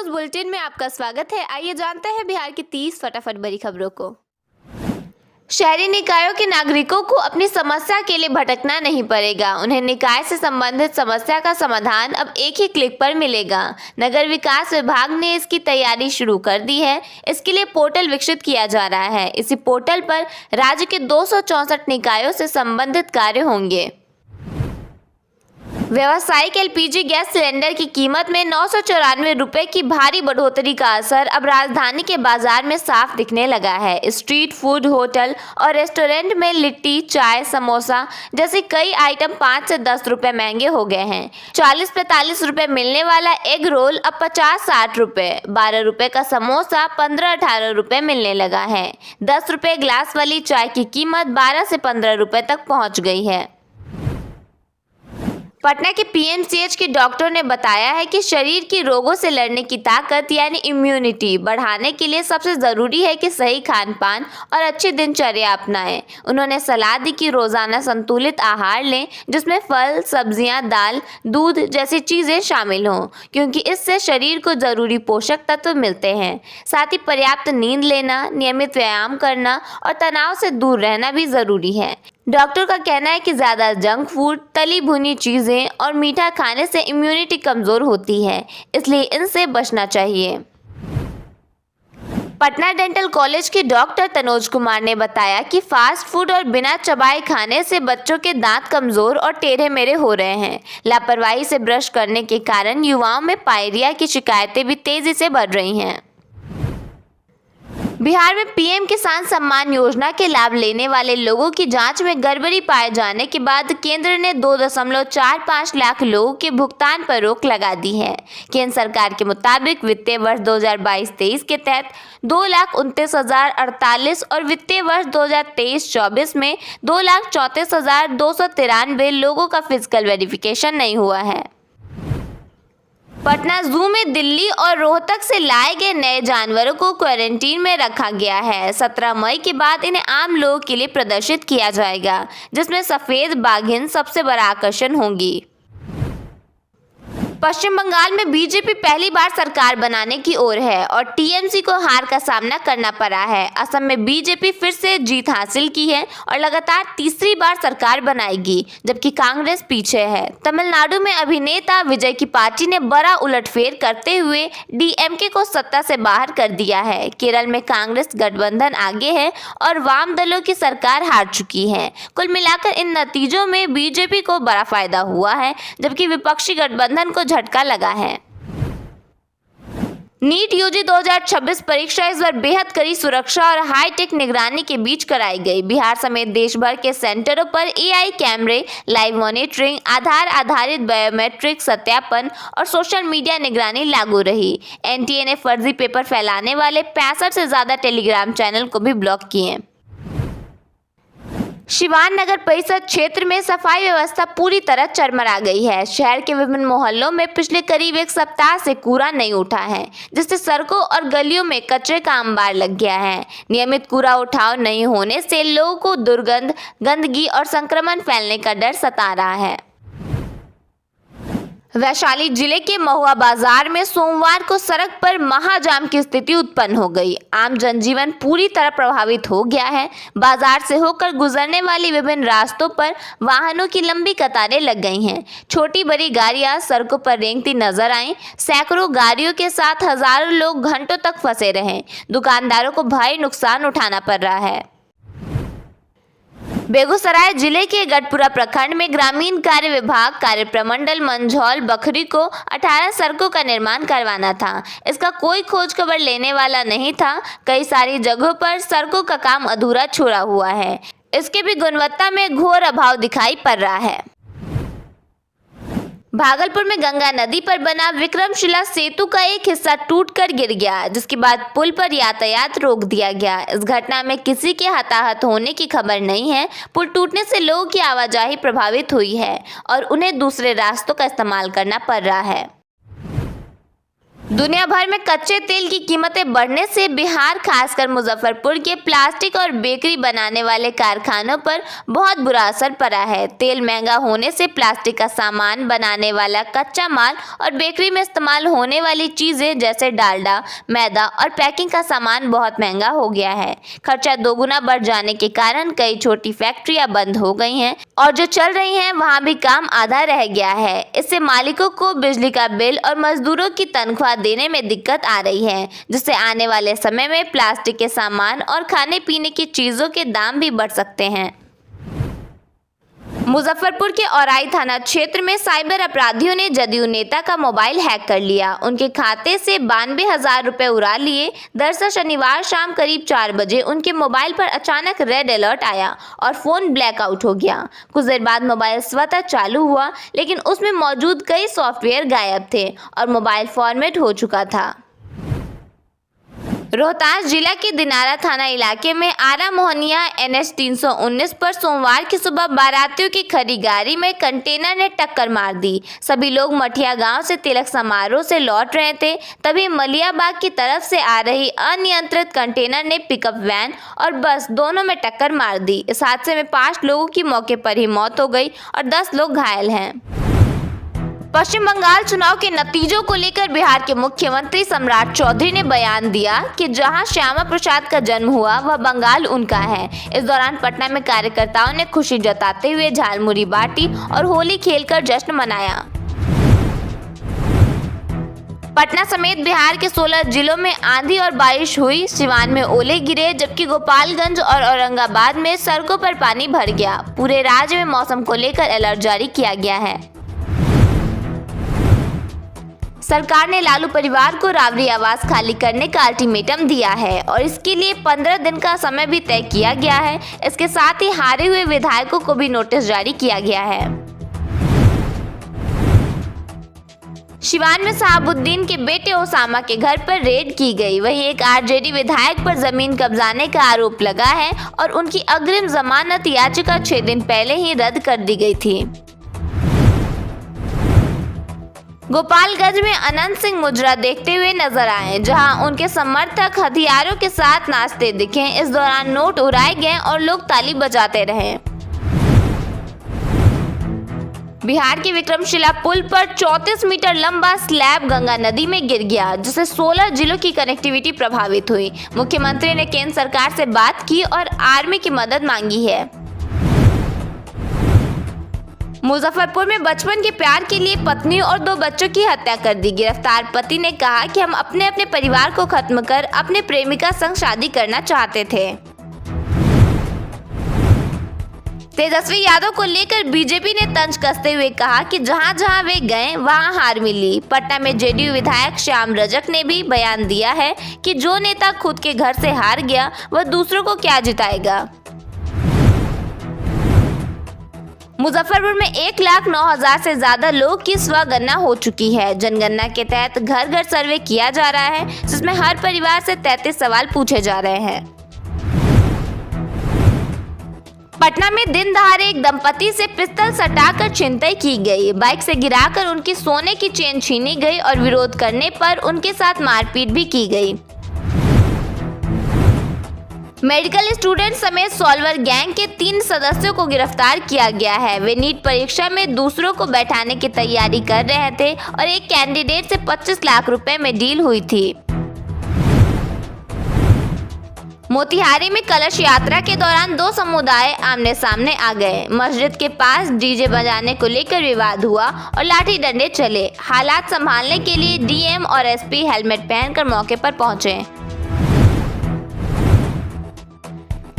News bulletin में आपका स्वागत है। आइए जानते हैं बिहार की 30 फटाफट बड़ी खबरों को। शहरी निकायों के नागरिकों को अपनी समस्या के लिए भटकना नहीं पड़ेगा। उन्हें निकाय से संबंधित समस्या का समाधान अब एक ही क्लिक पर मिलेगा। नगर विकास विभाग ने इसकी तैयारी शुरू कर दी है। इसके लिए पोर्टल विकसित किया जा रहा है। इसी पोर्टल पर राज्य के 264 निकायों से संबंधित कार्य होंगे। व्यावसायिक एलपीजी गैस सिलेंडर की कीमत में 994 रुपये की भारी बढ़ोतरी का असर अब राजधानी के बाजार में साफ दिखने लगा है। स्ट्रीट फूड, होटल और रेस्टोरेंट में लिट्टी, चाय, समोसा जैसे कई आइटम 5 से 10 रुपये महंगे हो गए हैं। 40-45 रुपये मिलने वाला एग रोल अब 50-60 रुपये, 12 रुपये का समोसा 15-18 रुपये मिलने लगा है। 10 रुपये ग्लास वाली चाय की कीमत 12 से 15 रुपये तक पहुँच गई है। पटना के पीएमसीएच के डॉक्टर ने बताया है कि शरीर की रोगों से लड़ने की ताकत यानी इम्यूनिटी बढ़ाने के लिए सबसे ज़रूरी है कि सही खान पान और अच्छी दिनचर्या अपनाएं। उन्होंने सलाह दी कि रोज़ाना संतुलित आहार लें, जिसमें फल, सब्जियां, दाल, दूध जैसी चीज़ें शामिल हों, क्योंकि इससे शरीर को ज़रूरी पोषक तत्व मिलते हैं। साथ ही पर्याप्त नींद लेना, नियमित व्यायाम करना और तनाव से दूर रहना भी ज़रूरी है। डॉक्टर का कहना है कि ज़्यादा जंक फूड, तली भुनी चीज़ें और मीठा खाने से इम्यूनिटी कमज़ोर होती है, इसलिए इनसे बचना चाहिए। पटना डेंटल कॉलेज के डॉक्टर तनोज कुमार ने बताया कि फास्ट फूड और बिना चबाए खाने से बच्चों के दांत कमज़ोर और टेढ़े मेढ़े हो रहे हैं। लापरवाही से ब्रश करने के कारण युवाओं में पायरिया की शिकायतें भी तेज़ी से बढ़ रही हैं। बिहार में पीएम किसान सम्मान योजना के लाभ लेने वाले लोगों की जांच में गड़बड़ी पाए जाने के बाद केंद्र ने 2.45 लाख लोगों के भुगतान पर रोक लगा दी है। केंद्र सरकार के मुताबिक वित्तीय वर्ष 2022-23 के तहत 2,29,048 और वित्तीय वर्ष 2023-24 में 2,34,293 लोगों का फिजिकल वेरिफिकेशन नहीं हुआ है। पटना जू में दिल्ली और रोहतक से लाए गए नए जानवरों को क्वारंटीन में रखा गया है। 17 मई के बाद इन्हें आम लोगों के लिए प्रदर्शित किया जाएगा, जिसमें सफ़ेद बाघिन सबसे बड़ा आकर्षण होंगी। पश्चिम बंगाल में बीजेपी पहली बार सरकार बनाने की ओर है और टीएमसी को हार का सामना करना पड़ा है। असम में बीजेपी फिर से जीत हासिल की है और लगातार तीसरी बार सरकार बनाएगी, जबकि कांग्रेस पीछे है। तमिलनाडु में अभिनेता विजय की पार्टी ने बड़ा उलटफेर करते हुए डीएमके को सत्ता से बाहर कर दिया है। केरल में कांग्रेस गठबंधन आगे है और वाम दलों की सरकार हार चुकी है। कुल मिलाकर इन नतीजों में बीजेपी को बड़ा फायदा हुआ है, जबकि विपक्षी गठबंधन को झटका लगा है। नीट यूजी 2026 परीक्षा इस बार बेहद कड़ी सुरक्षा और हाईटेक निगरानी के बीच कराई गई। बिहार समेत देश भर के सेंटरों पर एआई कैमरे, लाइव मॉनिटरिंग, आधार आधारित बायोमेट्रिक सत्यापन और सोशल मीडिया निगरानी लागू रही। एनटीए ने फर्जी पेपर फैलाने वाले 65 से ज़्यादा टेलीग्राम चैनल को भी ब्लॉक किए। सिवान नगर परिषद क्षेत्र में सफाई व्यवस्था पूरी तरह चरमरा गई है। शहर के विभिन्न मोहल्लों में पिछले करीब 1 सप्ताह से कूड़ा नहीं उठा है, जिससे सड़कों और गलियों में कचरे का अंबार लग गया है। नियमित कूड़ा उठाव नहीं होने से लोगों को दुर्गंध, गंदगी और संक्रमण फैलने का डर सता रहा है। वैशाली जिले के महुआ बाजार में सोमवार को सड़क पर महाजाम की स्थिति उत्पन्न हो गई। आम जनजीवन पूरी तरह प्रभावित हो गया है। बाजार से होकर गुजरने वाली विभिन्न रास्तों पर वाहनों की लंबी कतारें लग गई हैं। छोटी बड़ी गाड़ियां सड़कों पर रेंगती नजर आईं। सैकड़ों गाड़ियों के साथ हजारों लोग घंटों तक फंसे रहे। दुकानदारों को भारी नुकसान उठाना पड़ रहा है। बेगूसराय जिले के गढ़पुरा प्रखंड में ग्रामीण कार्य विभाग कार्य प्रमंडल मंझौल बखरी को 18 सड़कों का निर्माण करवाना था। इसका कोई खोज खबर लेने वाला नहीं था। कई सारी जगहों पर सड़कों का काम अधूरा छोड़ा हुआ है। इसके भी गुणवत्ता में घोर अभाव दिखाई पड़ रहा है। भागलपुर में गंगा नदी पर बना विक्रमशिला सेतु का एक हिस्सा टूटकर गिर गया, जिसके बाद पुल पर यातायात रोक दिया गया। इस घटना में किसी के हताहत होने की खबर नहीं है। पुल टूटने से लोगों की आवाजाही प्रभावित हुई है और उन्हें दूसरे रास्तों का इस्तेमाल करना पड़ रहा है। दुनिया भर में कच्चे तेल की कीमतें बढ़ने से बिहार खासकर मुजफ्फरपुर के प्लास्टिक और बेकरी बनाने वाले कारखानों पर बहुत बुरा असर पड़ा है। तेल महंगा होने से प्लास्टिक का सामान बनाने वाला कच्चा माल और बेकरी में इस्तेमाल होने वाली चीजें जैसे डालडा, मैदा और पैकिंग का सामान बहुत महंगा हो गया है। खर्चा दोगुना बढ़ जाने के कारण कई छोटी फैक्ट्रियां बंद हो गई हैं और जो चल रही हैं वहां भी काम आधा रह गया है। इससे मालिकों को बिजली का बिल और मजदूरों की तनख्वाह देने में दिक्कत आ रही है, जिससे आने वाले समय में प्लास्टिक के सामान और खाने पीने की चीजों के दाम भी बढ़ सकते हैं। मुजफ्फरपुर के औराई थाना क्षेत्र में साइबर अपराधियों ने जदयू नेता का मोबाइल हैक कर लिया। उनके खाते से 92,000 रुपए उड़ा लिए। दरअसल शनिवार शाम करीब 4 बजे उनके मोबाइल पर अचानक रेड अलर्ट आया और फोन ब्लैकआउट हो गया। कुछ देर बाद मोबाइल स्वतः चालू हुआ, लेकिन उसमें मौजूद कई सॉफ्टवेयर गायब थे और मोबाइल फॉर्मेट हो चुका था। रोहतास जिला के दिनारा थाना इलाके में आरा मोहनिया NH 319 पर सोमवार की सुबह बारातियों की खड़ी गाड़ी में कंटेनर ने टक्कर मार दी। सभी लोग मठिया गांव से तिलक समारोह से लौट रहे थे, तभी मलियाबाग की तरफ से आ रही अनियंत्रित कंटेनर ने पिकअप वैन और बस दोनों में टक्कर मार दी। इस हादसे में 5 लोगों की मौके पर ही मौत हो गई और 10 लोग घायल हैं। पश्चिम बंगाल चुनाव के नतीजों को लेकर बिहार के मुख्यमंत्री सम्राट चौधरी ने बयान दिया कि जहां श्यामा प्रसाद का जन्म हुआ वह बंगाल उनका है। इस दौरान पटना में कार्यकर्ताओं ने खुशी जताते हुए झालमुरी बांटी और होली खेलकर जश्न मनाया। पटना समेत बिहार के 16 जिलों में आंधी और बारिश हुई। सिवान में ओले गिरे, जबकि गोपालगंज और औरंगाबाद में सड़कों पर पानी भर गया। पूरे राज्य में मौसम को लेकर अलर्ट जारी किया गया है। सरकार ने लालू परिवार को राबड़ी आवास खाली करने का अल्टीमेटम दिया है और इसके लिए 15 दिन का समय भी तय किया गया है। इसके साथ ही हारे हुए विधायकों को भी नोटिस जारी किया गया है। सिवान में शहाबुद्दीन के बेटे ओसामा के घर पर रेड की गई। वहीं एक RJD विधायक पर जमीन कब्जाने का आरोप लगा है और उनकी अग्रिम जमानत याचिका 6 दिन पहले ही रद्द कर दी गई थी। गोपालगंज में अनंत सिंह मुजरा देखते हुए नजर आए, जहां उनके समर्थक हथियारों के साथ नाचते दिखे। इस दौरान नोट उड़ाए गए और लोग ताली बजाते रहे। बिहार के विक्रमशिला पुल पर 34 मीटर लंबा स्लैब गंगा नदी में गिर गया, जिससे 16 जिलों की कनेक्टिविटी प्रभावित हुई। मुख्यमंत्री ने केंद्र सरकार से बात की और आर्मी की मदद मांगी है। मुजफ्फरपुर में बचपन के प्यार के लिए पत्नी और 2 बच्चों की हत्या कर दी। गिरफ्तार पति ने कहा कि हम अपने परिवार को खत्म कर अपने प्रेमिका संग शादी करना चाहते थे। तेजस्वी यादव को लेकर बीजेपी ने तंज कसते हुए कहा कि जहां जहां वे गए वहां हार मिली। पटना में JDU विधायक श्याम रजक ने भी बयान दिया है कि जो नेता खुद के घर से हार गया वह दूसरों को क्या जिताएगा। मुजफ्फरपुर में 1,09,000 से ज्यादा लोग की स्वगणना हो चुकी है। जनगणना के तहत घर घर सर्वे किया जा रहा है, जिसमें हर परिवार से 33 सवाल पूछे जा रहे हैं। पटना में दिन दहाड़े एक दंपति से पिस्तौल सटाकर छिनतई की गई। बाइक से गिराकर उनकी सोने की चेन छीनी गई और विरोध करने पर उनके साथ मारपीट भी की गई। मेडिकल स्टूडेंट समेत सॉल्वर गैंग के 3 सदस्यों को गिरफ्तार किया गया है। वे नीट परीक्षा में दूसरों को बैठाने की तैयारी कर रहे थे और एक कैंडिडेट से 25 लाख रुपए में डील हुई थी। मोतिहारी में कलश यात्रा के दौरान 2 समुदाय आमने सामने आ गए। मस्जिद के पास डीजे बजाने को लेकर विवाद हुआ और लाठी डंडे चले। हालात संभालने के लिए DM और SP हेलमेट पहनकर मौके पर पहुंचे।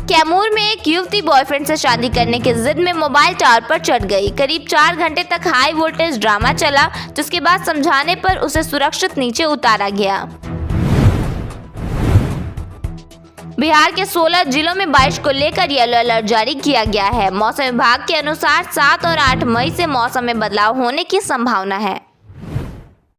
कैमूर में एक युवती बॉयफ्रेंड से शादी करने की जिद में मोबाइल टावर पर चढ़ गई। करीब 4 घंटे तक हाई वोल्टेज ड्रामा चला, जिसके बाद समझाने पर उसे सुरक्षित नीचे उतारा गया। बिहार के 16 जिलों में बारिश को लेकर येलो अलर्ट जारी किया गया है। मौसम विभाग के अनुसार 7 और 8 मई से मौसम में बदलाव होने की संभावना है।